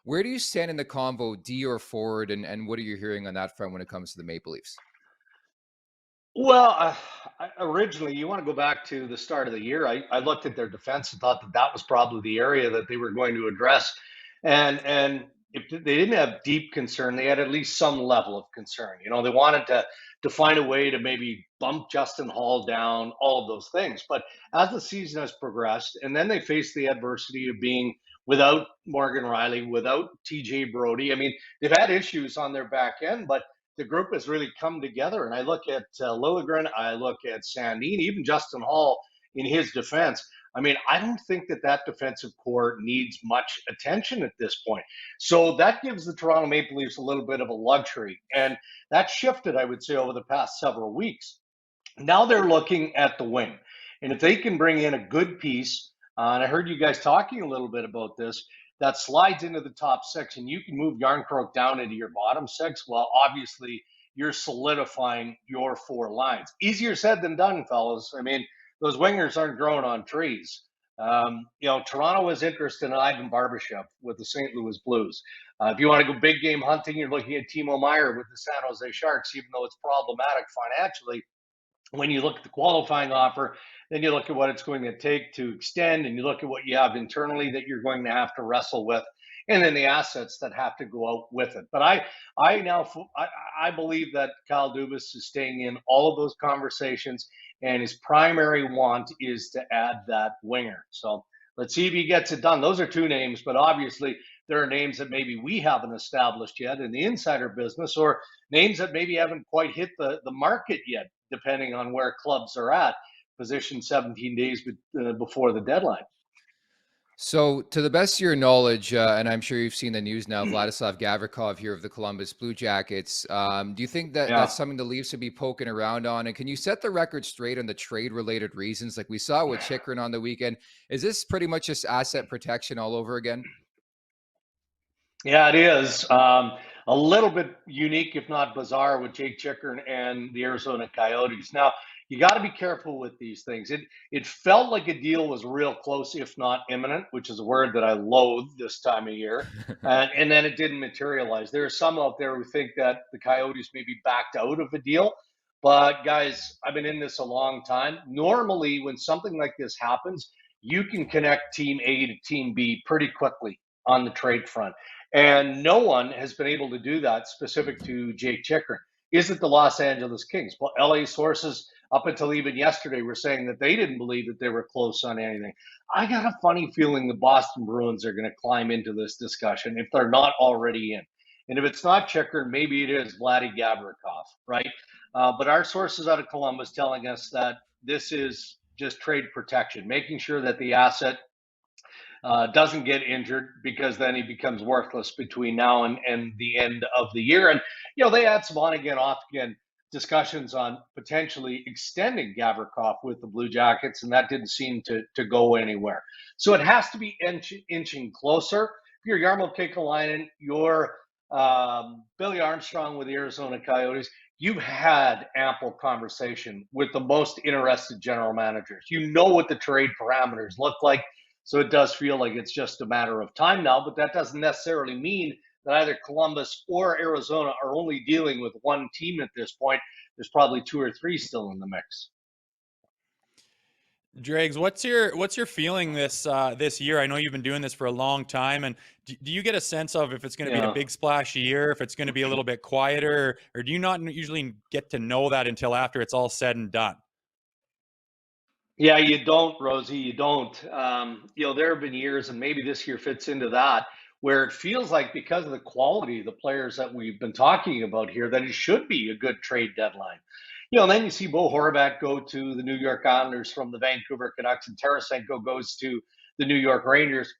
Where do you stand in the convo, D or forward, and what are you hearing on that front when it comes to the Maple Leafs? Well, originally, you want to go back to the start of the year. I looked at their defense and thought that that was probably the area that they were going to address. And if they didn't have deep concern, they had at least some level of concern. You know, they wanted to find a way to maybe bump Justin Hall down, all of those things. But as the season has progressed, and then they faced the adversity of being without Morgan Riley, without TJ Brody. I mean, they've had issues on their back end, but the group has really come together. And I look at Liljegren, I look at Sandin, even Justin Hall in his defense. I mean, I don't think that that defensive core needs much attention at this point. So that gives the Toronto Maple Leafs a little bit of a luxury. And that shifted, I would say, over the past several weeks. Now they're looking at the wing. And if they can bring in a good piece, and I heard you guys talking a little bit about this, that slides into the top six, and you can move Yarncroke down into your bottom six. Well, obviously, you're solidifying your four lines. Easier said than done, fellas. I mean, those wingers aren't growing on trees. Toronto was interested in Ivan Barbashev with the St. Louis Blues. If you want to go big game hunting, you're looking at Timo Meier with the San Jose Sharks, even though it's problematic financially. When you look at the qualifying offer, then you look at what it's going to take to extend, and you look at what you have internally that you're going to have to wrestle with, and then the assets that have to go out with it. But I believe that Kyle Dubas is staying in all of those conversations, and his primary want is to add that winger. So let's see if he gets it done. Those are two names, but obviously there are names that maybe we haven't established yet in the insider business, or names that maybe haven't quite hit the market yet, depending on where clubs are at, positioned 17 days before the deadline. So, to the best of your knowledge, and I'm sure you've seen the news now, Vladislav Gavrikov here of the Columbus Blue Jackets. Do you think that Yeah. that's something the Leafs would be poking around on? And can you set the record straight on the trade-related reasons, like we saw with Chychrun on the weekend? Is this pretty much just asset protection all over again? Yeah, it is. A little bit unique, if not bizarre, with Jake Chychrun and the Arizona Coyotes. Now, you got to be careful with these things. It felt like a deal was real close, if not imminent, which is a word that I loathe this time of year. And then it didn't materialize. There are some out there who think that the Coyotes maybe backed out of a deal. But guys, I've been in this a long time. Normally, when something like this happens, you can connect team A to team B pretty quickly on the trade front. And no one has been able to do that specific to Jake Chychrun. Is it the Los Angeles Kings? Well, LA sources up until even yesterday were saying that they didn't believe that they were close on anything. I got a funny feeling the Boston Bruins are going to climb into this discussion if they're not already in. And if it's not Chychrun, maybe it is Vladdy Gavrikov, right? But our sources out of Columbus telling us that this is just trade protection, making sure that the asset doesn't get injured, because then he becomes worthless between now and the end of the year. And, they had some on again, off again discussions on potentially extending Gavrikov with the Blue Jackets, and that didn't seem to go anywhere. So it has to be inching closer. If you're Jarmo Kekalainen, you're Billy Armstrong with the Arizona Coyotes, you've had ample conversation with the most interested general managers. You know what the trade parameters look like. So it does feel like it's just a matter of time now, but that doesn't necessarily mean that either Columbus or Arizona are only dealing with one team at this point. There's probably two or three still in the mix. Dregs, what's your feeling this year? I know you've been doing this for a long time, and do you get a sense of if it's going to be a big splash year, if it's going to be a little bit quieter, or do you not usually get to know that until after it's all said and done? Yeah, you don't, Rosie. You don't. There have been years, and maybe this year fits into that, where it feels like because of the quality of the players that we've been talking about here, that it should be a good trade deadline. And then you see Bo Horvat go to the New York Islanders from the Vancouver Canucks, and Tarasenko goes to the New York Rangers.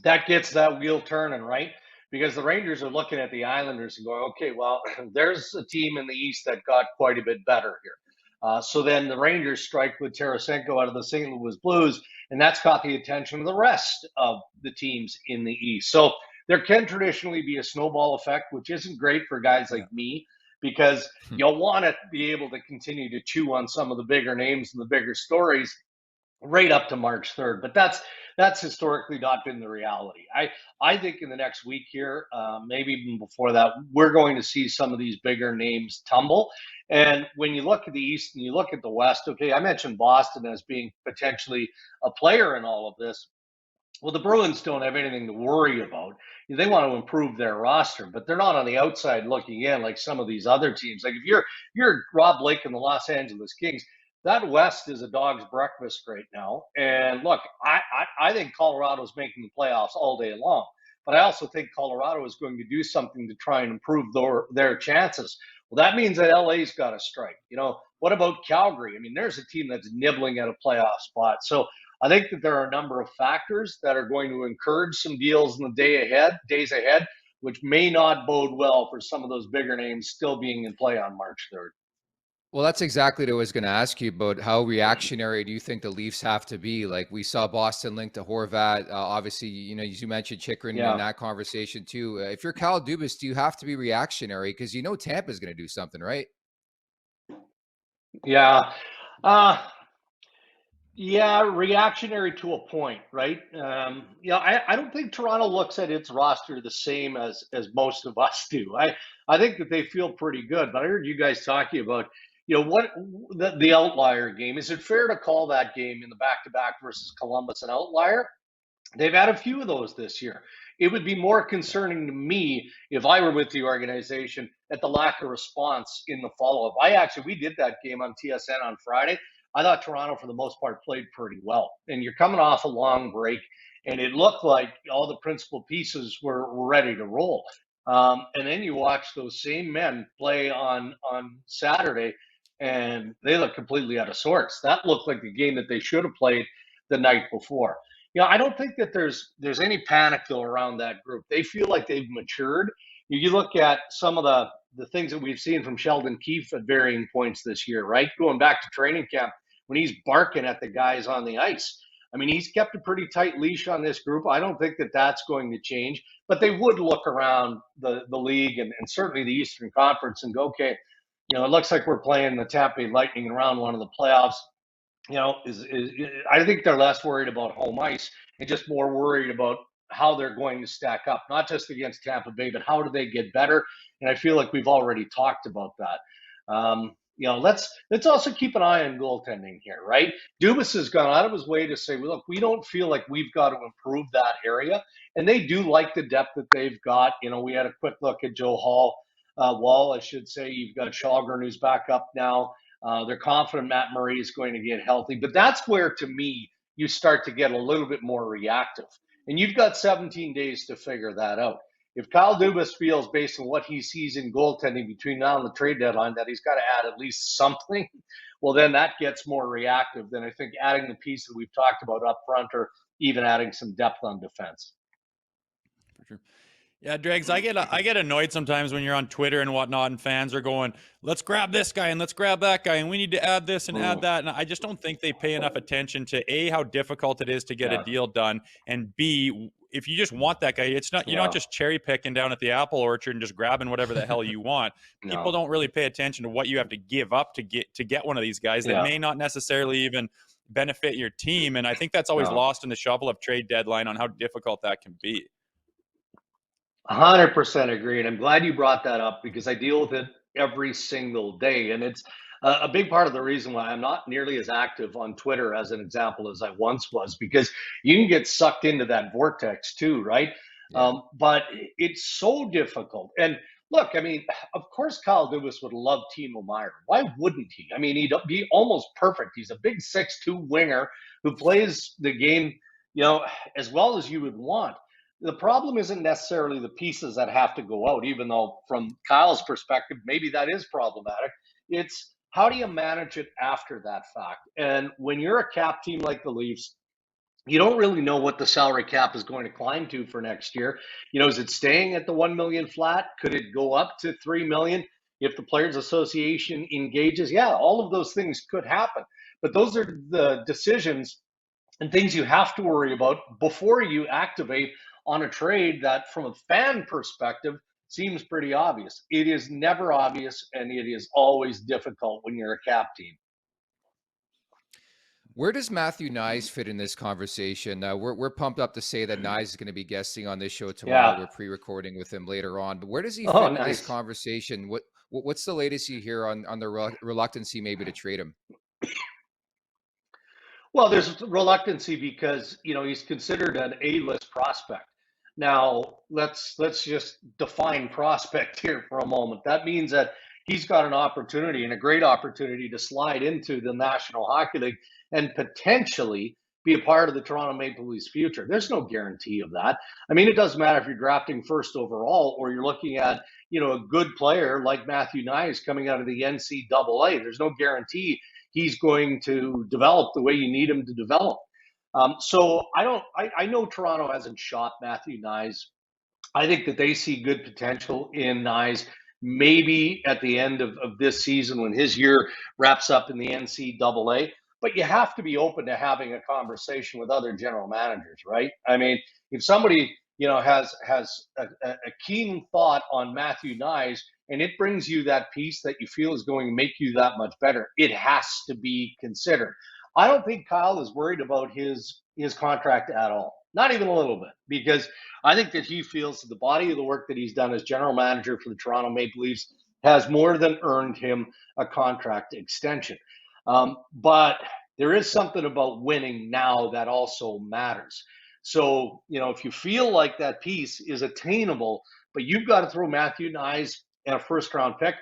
That gets that wheel turning, right? Because the Rangers are looking at the Islanders and going, okay, well, there's a team in the East that got quite a bit better here. So then the Rangers strike with Tarasenko out of the St. Louis Blues, and that's caught the attention of the rest of the teams in the East. So there can traditionally be a snowball effect, which isn't great for guys like me, because you'll want to be able to continue to chew on some of the bigger names and the bigger stories. right up to March 3rd. But that's historically not been the reality. I think in the next week here, maybe even before that, we're going to see some of these bigger names tumble. And when you look at the East and you look at the West, okay, I mentioned Boston as being potentially a player in all of this. Well, the Bruins don't have anything to worry about. They want to improve their roster, but they're not on the outside looking in like some of these other teams. Like if you're Rob Blake and the Los Angeles Kings, that West is a dog's breakfast right now. And look, I think Colorado's making the playoffs all day long, but I also think Colorado is going to do something to try and improve their chances. Well, that means that LA's got to strike. What about Calgary? I mean, there's a team that's nibbling at a playoff spot. So I think that there are a number of factors that are going to encourage some deals in the days ahead, which may not bode well for some of those bigger names still being in play on March 3rd. Well, that's exactly what I was going to ask you about. How reactionary do you think the Leafs have to be? Like we saw Boston linked to Horvat. Obviously, as you mentioned Chychrun in that conversation too. If you're Kyle Dubas, do you have to be reactionary? Because Tampa's going to do something, right? Yeah. Yeah, reactionary to a point, right? I don't think Toronto looks at its roster the same as most of us do. I think that they feel pretty good, but I heard you guys talking about, what the outlier game. Is it fair to call that game in the back-to-back versus Columbus an outlier? They've had a few of those this year. It would be more concerning to me if I were with the organization at the lack of response in the follow-up. We did that game on TSN on Friday. I thought Toronto, for the most part, played pretty well. And you're coming off a long break, and it looked like all the principal pieces were ready to roll. And then you watch those same men play on Saturday, and they look completely out of sorts. That looked like the game that they should have played the night before. I don't think that there's any panic though around that group. They feel like they've matured. You look at some of the things that we've seen from Sheldon Keefe at varying points this year, right? Going back to training camp when he's barking at the guys on the ice. I mean, he's kept a pretty tight leash on this group. I don't think that that's going to change, but they would look around the league and certainly the Eastern Conference and go, okay, it looks like we're playing the Tampa Bay Lightning in round one of the playoffs. I think they're less worried about home ice and just more worried about how they're going to stack up, not just against Tampa Bay, but how do they get better? And I feel like we've already talked about that. Let's also keep an eye on goaltending here, right? Dubas has gone out of his way to say, well, look, we don't feel like we've got to improve that area, and they do like the depth that they've got. We had a quick look at Joe Wall, I should say. You've got Shalgren, who's back up now. They're confident Matt Murray is going to get healthy, but that's where, to me, you start to get a little bit more reactive. And you've got 17 days to figure that out. If Kyle Dubas feels, based on what he sees in goaltending between now and the trade deadline, that he's got to add at least something, well, then that gets more reactive than I think adding the piece that we've talked about up front or even adding some depth on defense. For sure. Yeah, Dregs, I get annoyed sometimes when you're on Twitter and whatnot, and fans are going, "Let's grab this guy and let's grab that guy, and we need to add this and add that." And I just don't think they pay enough attention to A, how difficult it is to get a deal done, and B, if you just want that guy, it's not you're not just cherry picking down at the apple orchard and just grabbing whatever the hell you want. People don't really pay attention to what you have to give up to get one of these guys that may not necessarily even benefit your team. And I think that's always lost in the shuffle of trade deadline on how difficult that can be. 100% agree. And I'm glad you brought that up because I deal with it every single day. And it's a big part of the reason why I'm not nearly as active on Twitter, as an example, as I once was, because you can get sucked into that vortex too, right? But it's so difficult. And look, I mean, of course, Kyle Dubas would love Timo Meier. Why wouldn't he? I mean, he'd be almost perfect. He's a big 6'2" winger who plays the game, as well as you would want. The problem isn't necessarily the pieces that have to go out, even though from Kyle's perspective, maybe that is problematic. It's how do you manage it after that fact? And when you're a cap team like the Leafs, you don't really know what the salary cap is going to climb to for next year. Is it staying at the 1 million flat? Could it go up to 3 million if the Players Association engages? Yeah, all of those things could happen. But those are the decisions and things you have to worry about before you activate on a trade that, from a fan perspective, seems pretty obvious. It is never obvious, and it is always difficult when you're a cap team. Where does Matthew Knies fit in this conversation? We're pumped up to say that Knies is going to be guesting on this show tomorrow. Yeah. We're pre-recording with him later on. But where does he Oh, fit in this nice. conversation? What's the latest you hear on the reluctancy maybe to trade him? Well, there's reluctancy because, you know, he's considered an A-list prospect. Now, let's just define prospect here for a moment. That means that he's got an opportunity, and a great opportunity, to slide into the National Hockey League and potentially be a part of the Toronto Maple Leafs future. There's no guarantee of that. I mean, it doesn't matter if you're drafting first overall or you're looking at, you know, a good player like Matthew Knies coming out of the NCAA. There's no guarantee he's going to develop the way you need him to develop. So I know Toronto hasn't shot Matthew Knies. I think that they see good potential in Knies, maybe at the end of this season when his year wraps up in the NCAA. But you have to be open to having a conversation with other general managers, right? I mean, if somebody, you know, has a keen thought on Matthew Knies and it brings you that piece that you feel is going to make you that much better, it has to be considered. I don't think Kyle is worried about his contract at all, not even a little bit, because I think that he feels that the body of the work that he's done as general manager for the Toronto Maple Leafs has more than earned him a contract extension. But there is something about winning now that also matters. So, you know, if you feel like that piece is attainable, but you've got to throw Matthew Knies and a first-round pick,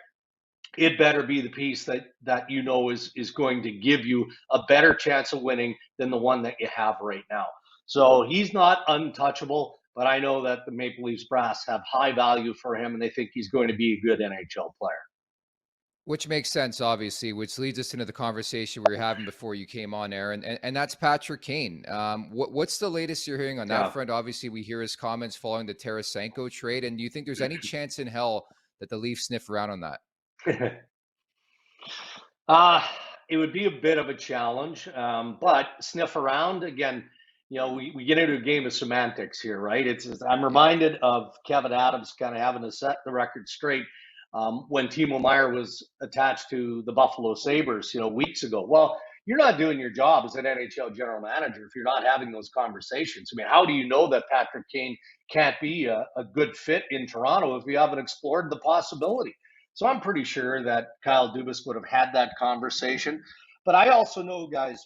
it better be the piece that you know is going to give you a better chance of winning than the one that you have right now. So he's not untouchable, but I know that the Maple Leafs brass have high value for him, and they think he's going to be a good NHL player. Which makes sense, obviously, which leads us into the conversation we were having before you came on, Aaron, and that's Patrick Kane. What's the latest you're hearing on that front? Obviously, we hear his comments following the Tarasenko trade, and do you think there's any chance in hell that the Leafs sniff around on that? It would be a bit of a challenge, but sniff around again. You know, we get into a game of semantics here, right? I'm reminded of Kevin Adams kind of having to set the record straight when Timo Meier was attached to the Buffalo Sabres, you know, weeks ago. Well, you're not doing your job as an NHL general manager if you're not having those conversations. I mean, how do you know that Patrick Kane can't be a good fit in Toronto if you haven't explored the possibility? So I'm pretty sure that Kyle Dubas would have had that conversation. But I also know, guys,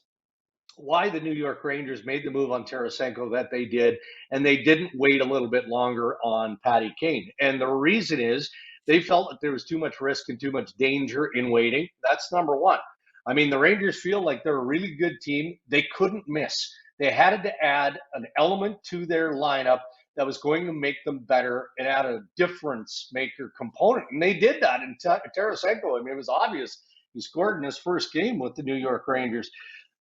why the New York Rangers made the move on Tarasenko that they did, and they didn't wait a little bit longer on Patty Kane. And the reason is they felt that there was too much risk and too much danger in waiting. That's number one. I mean, the Rangers feel like they're a really good team. They couldn't miss. They had to add an element to their lineup that was going to make them better and add a difference maker component. And they did that in Tarasenko. I mean, it was obvious. He scored in his first game with the New York Rangers.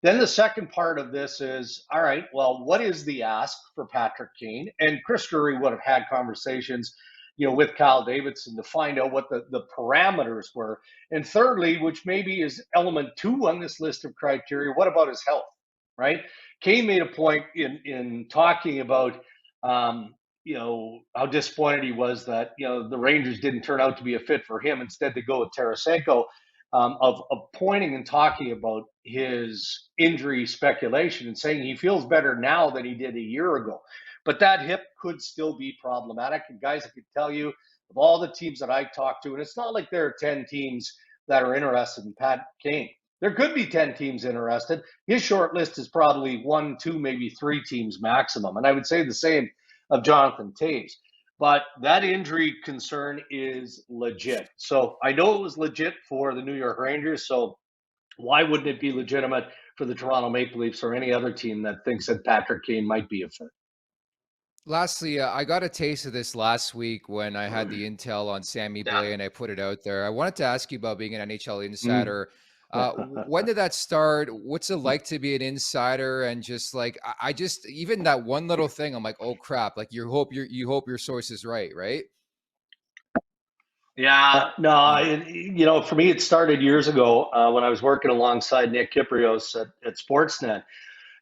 Then the second part of this is, all right, well, what is the ask for Patrick Kane? And Chris Drury would have had conversations, you know, with Kyle Davidson to find out what the parameters were. And thirdly, which maybe is element 2 on this list of criteria, what about his health, right? Kane made a point in talking about, you know, how disappointed he was that, you know, the Rangers didn't turn out to be a fit for him. Instead, they go with Tarasenko. Of pointing and talking about his injury speculation and saying he feels better now than he did a year ago. But that hip could still be problematic. And guys, I can tell you, of all the teams that I talked to, and it's not like there are 10 teams that are interested in Pat Kane. There could be 10 teams interested. His short list is probably 1, 2, maybe 3 teams maximum. And I would say the same of Jonathan Toews. But that injury concern is legit. So I know it was legit for the New York Rangers. So why wouldn't it be legitimate for the Toronto Maple Leafs or any other team that thinks that Patrick Kane might be a fit? Lastly, I got a taste of this last week when I had the intel on Sammy Blais and I put it out there. I wanted to ask you about being an NHL insider. When did that start? What's it like to be an insider? And just like, I just, even that one little thing, I'm like, oh crap. Like you hope your source is right. Yeah, no, you know, for me, it started years ago when I was working alongside Nick Kyprios at Sportsnet.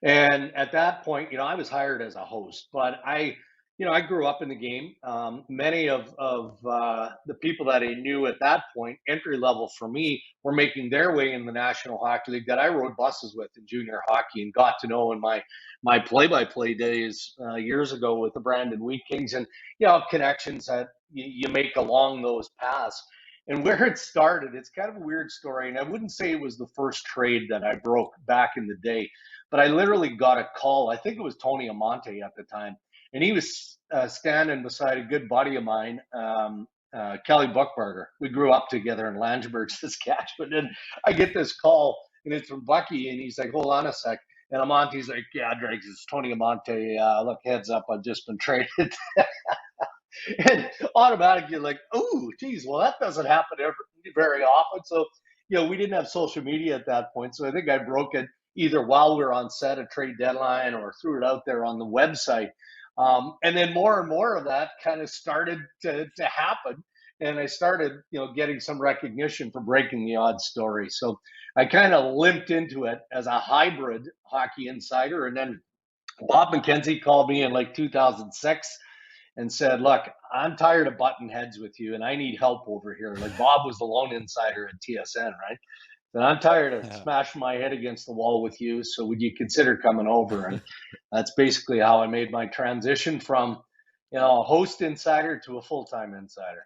And at that point, you know, I was hired as a host, but I I grew up in the game. Many of the people that I knew at that point, entry level for me, were making their way in the National Hockey League that I rode buses with in junior hockey and got to know in my play-by-play days years ago with the Brandon Wheat Kings, and connections that you make along those paths. And where it started, it's kind of a weird story, and I wouldn't say it was the first trade that I broke back in the day, but I literally got a call. I think it was Tony Amonte at the time, and he was standing beside a good buddy of mine, Kelly Buckbarger. We grew up together in Langeberg, Saskatchewan, and I get this call, and it's from Bucky, and he's like, "Hold on a sec." And Amonte's like, "Yeah, Dregs, it's Tony Amonte. Look, heads up, I've just been traded." And automatically you're like, "Oh, geez, well, that doesn't happen very often." So, we didn't have social media at that point. So I think I broke it either while we were on set at trade deadline or threw it out there on the website. And then more and more of that kind of started to happen. And I started, getting some recognition for breaking the odd story. So I kind of limped into it as a hybrid hockey insider. And then Bob McKenzie called me in like 2006 and said, "Look, I'm tired of button heads with you and I need help over here." Like, Bob was the lone insider at TSN, right? And "I'm tired of smashing my head against the wall with you. So would you consider coming over?" And that's basically how I made my transition from, a host insider to a full-time insider.